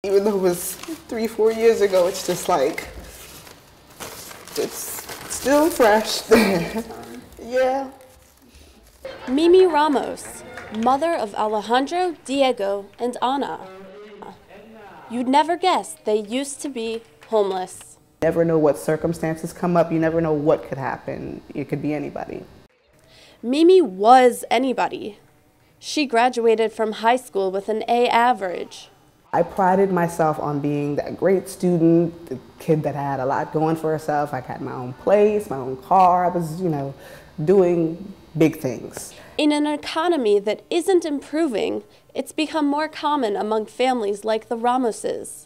Even though it was 3-4 years ago, it's just like, it's still fresh. Yeah. Mimi Ramos, mother of Alejandro, Diego, and Ana. You'd never guess they used to be homeless. You never know what circumstances come up. You never know what could happen. It could be anybody. Mimi was anybody. She graduated from high school with an A average. I prided myself on being that great student, the kid that had a lot going for herself. I had my own place, my own car. I was, doing big things. In an economy that isn't improving, it's become more common among families like the Ramoses.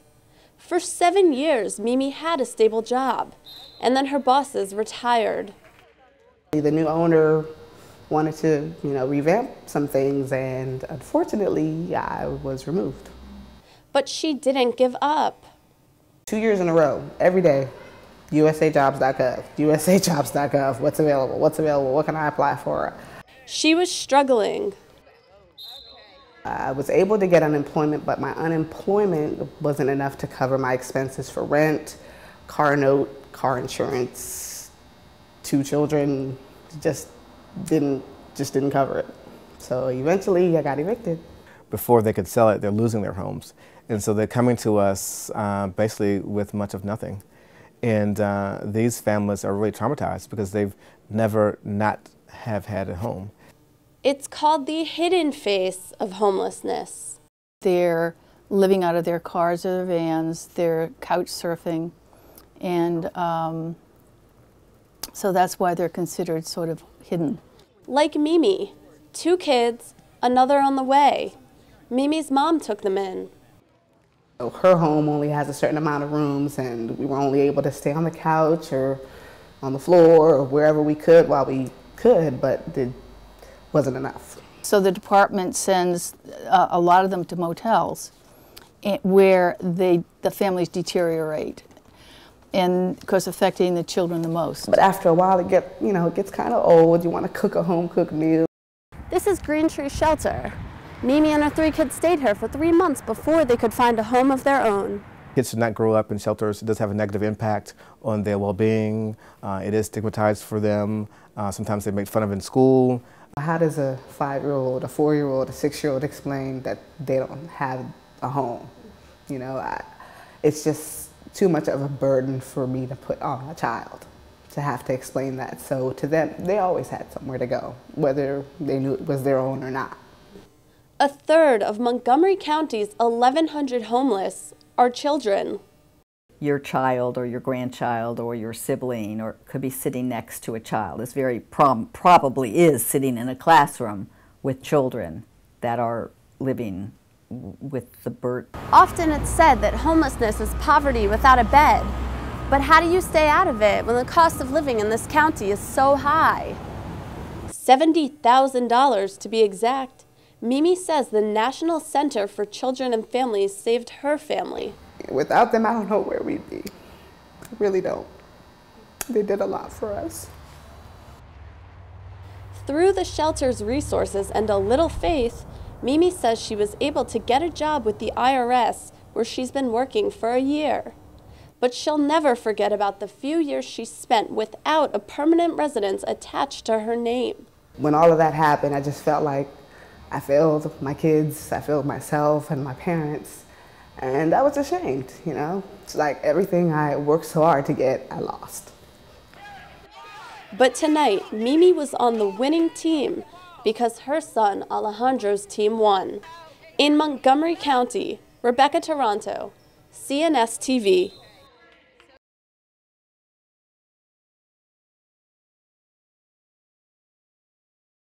For 7 years, Mimi had a stable job, and then her bosses retired. The new owner wanted to, revamp some things, and unfortunately, I was removed. But she didn't give up. 2 years in a row, every day, usajobs.gov, usajobs.gov, what's available, what can I apply for? She was struggling. I was able to get unemployment, but my unemployment wasn't enough to cover my expenses for rent, car note, car insurance, 2 children, just didn't cover it. So eventually I got evicted. Before they could sell it, they're losing their homes. And so they're coming to us basically with much of nothing. And these families are really traumatized because they've never not have had a home. It's called the hidden face of homelessness. They're living out of their cars or their vans, they're couch surfing, and so that's why they're considered sort of hidden. Like Mimi, 2 kids, another on the way. Mimi's mom took them in. Her home only has a certain amount of rooms, and we were only able to stay on the couch or on the floor or wherever we could while we could, but it wasn't enough. So the department sends a lot of them to motels where the families deteriorate, and of course affecting the children the most. But after a while it gets kind of old. You want to cook a home-cooked meal. This is Green Tree Shelter. Mimi and her 3 kids stayed here for 3 months before they could find a home of their own. Kids should not grow up in shelters. It does have a negative impact on their well-being. It is stigmatized for them. Sometimes they make fun of in school. How does a 5-year-old, a 4-year-old, a 6-year-old explain that they don't have a home? It's just too much of a burden for me to put on a child to have to explain that. So to them, they always had somewhere to go, whether they knew it was their own or not. A third of Montgomery County's 1,100 homeless are children. Your child or your grandchild or your sibling or could be sitting next to a child. This very probably is sitting in a classroom with children that are living with the burden. Often it's said that homelessness is poverty without a bed. But how do you stay out of it when the cost of living in this county is so high? $70,000 to be exact. Mimi says the National Center for Children and Families saved her family. Without them, I don't know where we'd be. I really don't. They did a lot for us. Through the shelter's resources and a little faith, Mimi says she was able to get a job with the IRS where she's been working for a year. But she'll never forget about the few years she spent without a permanent residence attached to her name. When all of that happened, I just felt like I failed my kids, I failed myself and my parents, and I was ashamed, It's like everything I worked so hard to get, I lost. But tonight, Mimi was on the winning team because her son Alejandro's team won. In Montgomery County, Rebecca Taranto, CNS-TV.